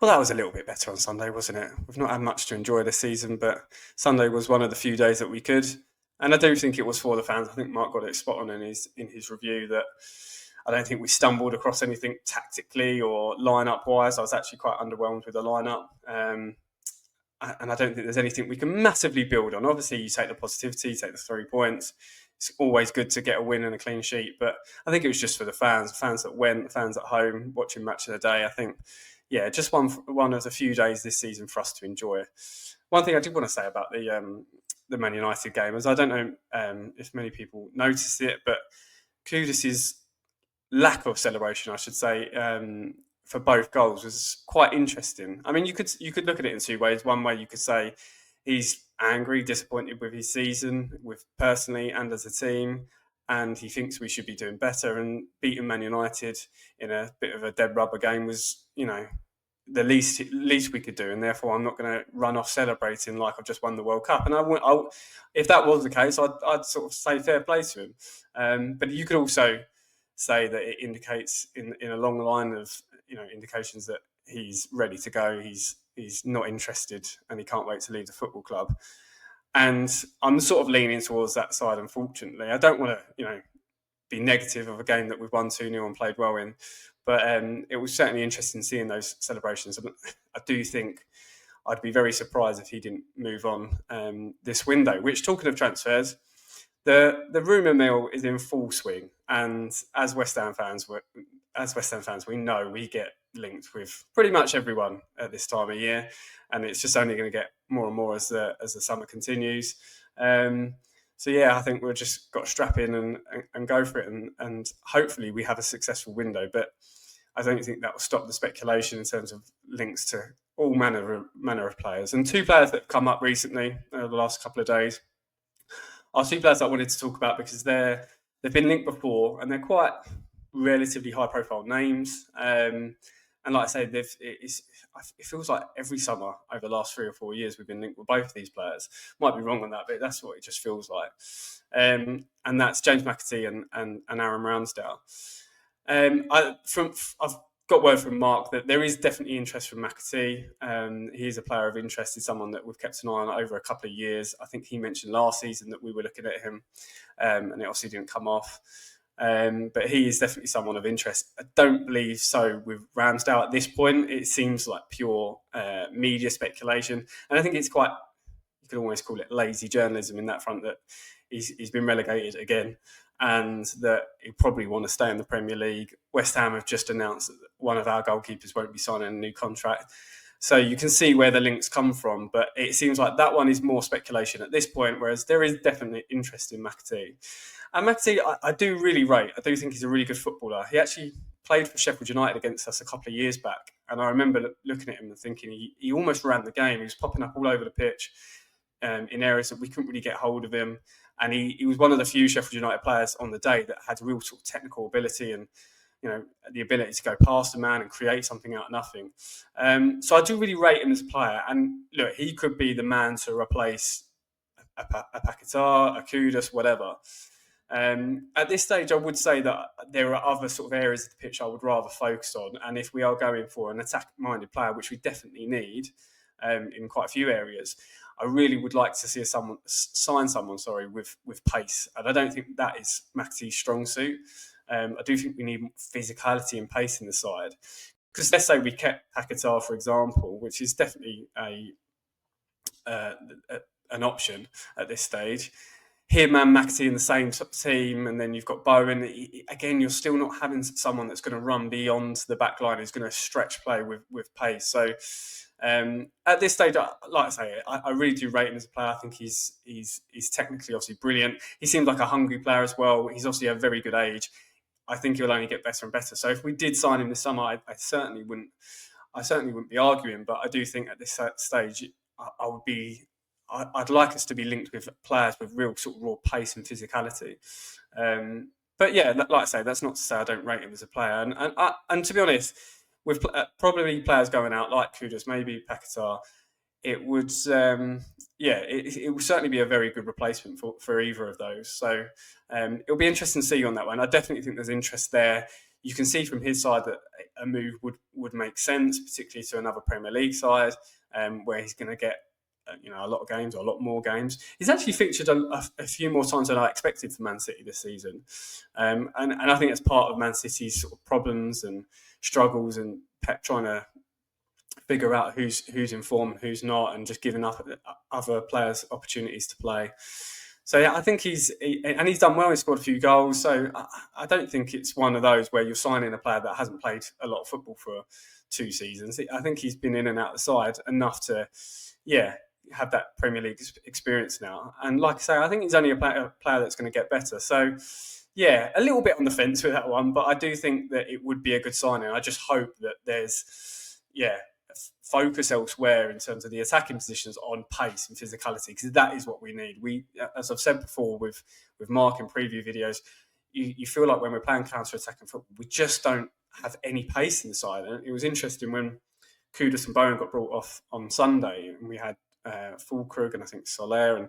Well, that was a little bit better on Sunday, wasn't it? We've not had much to enjoy this season, but Sunday was one of the few days that we could. And I do think it was for the fans. I think Mark got it spot on in his review that I don't think we stumbled across anything tactically or line-up wise. I was actually quite underwhelmed with the lineup. And I don't think there's anything we can massively build on. Obviously, you take the positivity, you take the 3 points. It's always good to get a win and a clean sheet. But I think it was just for the fans that went, the fans at home, watching Match of the Day. I think, yeah, just one of the few days this season for us to enjoy. One thing I did want to say about the Man United game is I don't know if many people noticed it, but Kudus' lack of celebration, I should say, for both goals was quite interesting. I mean, you could look at it in two ways. One way you could say he's angry, disappointed with his season, with personally and as a team, and he thinks we should be doing better. And beating Man United in a bit of a dead rubber game was, the least we could do, and therefore I'm not going to run off celebrating like I've just won the World Cup. And if that was the case, I'd sort of say fair play to him. But you could also say that it indicates in a long line of indications that he's ready to go. He's not interested, and he can't wait to leave the football club. And I'm sort of leaning towards that side. Unfortunately, I don't want to be negative of a game that we've won 2-0 and played well in. But it was certainly interesting seeing those celebrations. I do think I'd be very surprised if he didn't move on this window. Which, talking of transfers, the rumour mill is in full swing, and as West Ham fans, we know we get linked with pretty much everyone at this time of year, and it's just only going to get more and more as the summer continues. So yeah, I think we've just got to strap in and go for it, and hopefully we have a successful window. But I don't think that will stop the speculation in terms of links to all manner of players. And two players that have come up recently over the last couple of days are two players I wanted to talk about because they've been linked before, and they're quite relatively high-profile names. And like I say, it feels like every summer over the last 3 or 4 years we've been linked with both of these players. Might be wrong on that, but that's what it just feels like. And that's James McAtee and Aaron Ramsdale. I've got word from Mark that there is definitely interest from McAtee. He's a player of interest. He's someone that we've kept an eye on over a couple of years. I think he mentioned last season that we were looking at him, and it obviously didn't come off. But he is definitely someone of interest. I don't believe so with Ramsdale at this point. It seems like pure media speculation. And I think it's quite, you could almost call it lazy journalism in that front, that he's been relegated again and that he probably want to stay in the Premier League. West Ham have just announced that one of our goalkeepers won't be signing a new contract. So you can see where the links come from, but it seems like that one is more speculation at this point, whereas there is definitely interest in McAtee. And McAtee, I do really rate. I do think he's a really good footballer. He actually played for Sheffield United against us a couple of years back, and I remember looking at him and thinking he almost ran the game. He was popping up all over the pitch in areas that we couldn't really get hold of him. And he was one of the few Sheffield United players on the day that had real sort of technical ability and the ability to go past a man and create something out of nothing. So I do really rate him as a player. And look, he could be the man to replace a Paquetá, a Kudus, whatever. At this stage, I would say that there are other sort of areas of the pitch I would rather focus on. And if we are going for an attack-minded player, which we definitely need in quite a few areas, I really would like to see sign someone with pace. And I don't think that is McAtee's strong suit. I do think we need physicality and pace in the side. Because let's say we kept Paquetá, for example, which is definitely an option at this stage. Him and McAtee in the same team, and then you've got Bowen. Again, you're still not having someone that's going to run beyond the back line, who's going to stretch play with pace. So at this stage, like I say, I really do rate him as a player. I think he's technically obviously brilliant. He seems like a hungry player as well. He's obviously a very good age. I think he'll only get better and better. So if we did sign him this summer, I certainly wouldn't be arguing. But I do think at this stage, I'd like us to be linked with players with real sort of raw pace and physicality. But yeah, like I say, that's not to say I don't rate him as a player. And to be honest, with probably players going out like Kudus, maybe Paquetá, it would it will certainly be a very good replacement for either of those. So it'll be interesting to see on that one. I definitely think there's interest there. you can see from his side that a move would make sense, particularly to another Premier League side, where he's going to get a lot of games or a lot more games. He's actually featured a few more times than I expected for Man City this season, and I think it's part of Man City's sort of problems and struggles, and Pep trying to figure out who's in form and who's not, and just giving up other players opportunities to play. So yeah, I think he's done well. He scored a few goals. So I don't think it's one of those where you're signing a player that hasn't played a lot of football for 2 seasons. I think he's been in and out of the side enough to, have that Premier League experience now. And like I say, I think he's only a player that's going to get better. So yeah, a little bit on the fence with that one, but I do think that it would be a good signing. I just hope that there's, focus elsewhere in terms of the attacking positions on pace and physicality, because that is what we need. We, as I've said before with Mark in preview videos, you feel like when we're playing counter-attacking football, we just don't have any pace in the side. And it was interesting when Kudus and Bowen got brought off on Sunday, and we had Fulkrug and I think Soler, and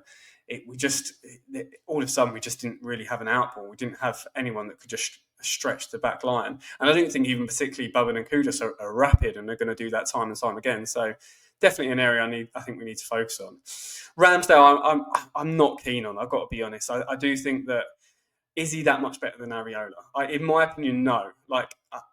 all of a sudden we just didn't really have an outball. We didn't have anyone that could just stretch the back line. And I don't think even particularly Bowen and Kudus are rapid, and they're going to do that time and time again. So definitely an area I think we need to focus on. Ramsdale, I'm not keen on. I've got to be honest. I do think that, is he that much better than Areola? In my opinion, no.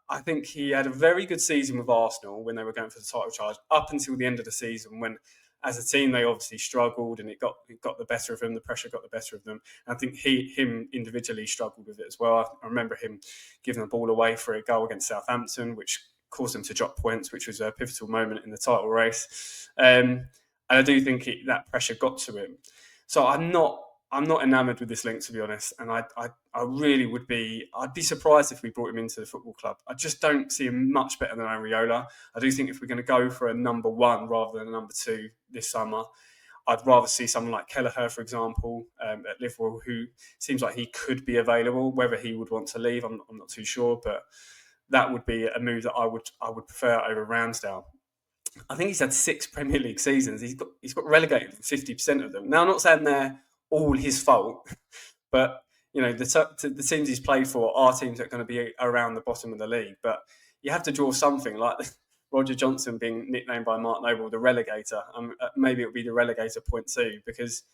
I think he had a very good season with Arsenal when they were going for the title charge, up until the end of the season, when as a team they obviously struggled, and it got the better of them. The pressure got the better of them. And I think him individually struggled with it as well. I remember him giving the ball away for a goal against Southampton, which caused them to drop points, which was a pivotal moment in the title race. And I do think that pressure got to him. So I'm not enamoured with this link, to be honest. And I really would be. I'd be surprised if we brought him into the football club. I just don't see him much better than Areola. I do think if we're going to go for a number 1 rather than a number 2 this summer, I'd rather see someone like Kelleher, for example, at Liverpool, who seems like he could be available. Whether he would want to leave, I'm not too sure, but that would be a move that I would prefer over Ramsdale. I think he's had 6 Premier League seasons. He's got relegated 50% of them. Now, I'm not saying they're all his fault, but the teams he's played for are teams that are going to be around the bottom of the league. But you have to draw something, like Roger Johnson being nicknamed by Mark Noble the relegator. Maybe it would be the relegator 0.2, because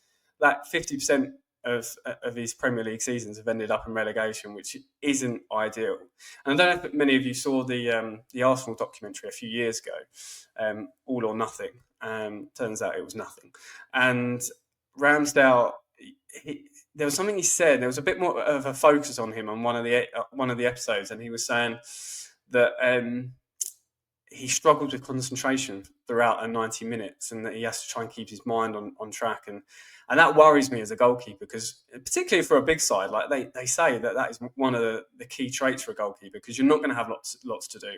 that 50% of his Premier League seasons have ended up in relegation, which isn't ideal. And I don't know if many of you saw the Arsenal documentary a few years ago, All or Nothing. Turns out it was nothing. And Ramsdale, there was something he said. There was a bit more of a focus on him on one of the episodes, and he was saying that he struggled with concentration throughout 90 minutes, and that he has to try and keep his mind on track. And that worries me as a goalkeeper, because particularly for a big side, like they say that is one of the key traits for a goalkeeper, because you're not going to have lots to do,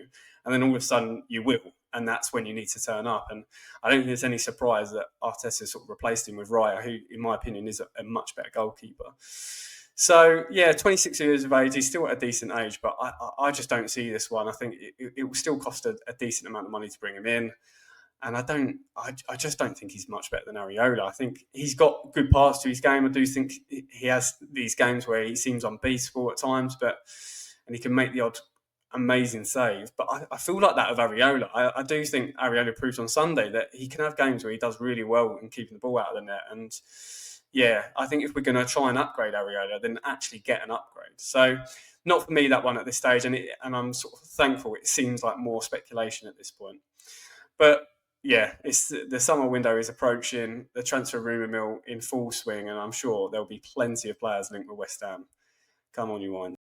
and then all of a sudden you will, and that's when you need to turn up. And I don't think there's any surprise that Arteta sort of replaced him with Raya, who, in my opinion, is a much better goalkeeper. So, 26 years of age, he's still at a decent age, but I just don't see this one. I think it will still cost a decent amount of money to bring him in. And I just don't think he's much better than Areola. I think he's got good parts to his game. I do think he has these games where he seems unbeatable at times, and he can make the odd amazing save. But I feel like that of Areola. I do think Areola proved on Sunday that he can have games where he does really well in keeping the ball out of the net. And I think if we're going to try and upgrade Areola, then actually get an upgrade. So not for me, that one at this stage. And I'm sort of thankful it seems like more speculation at this point. But it's the summer window is approaching, the transfer rumour mill in full swing, and I'm sure there'll be plenty of players linked with West Ham. Come on, you wine.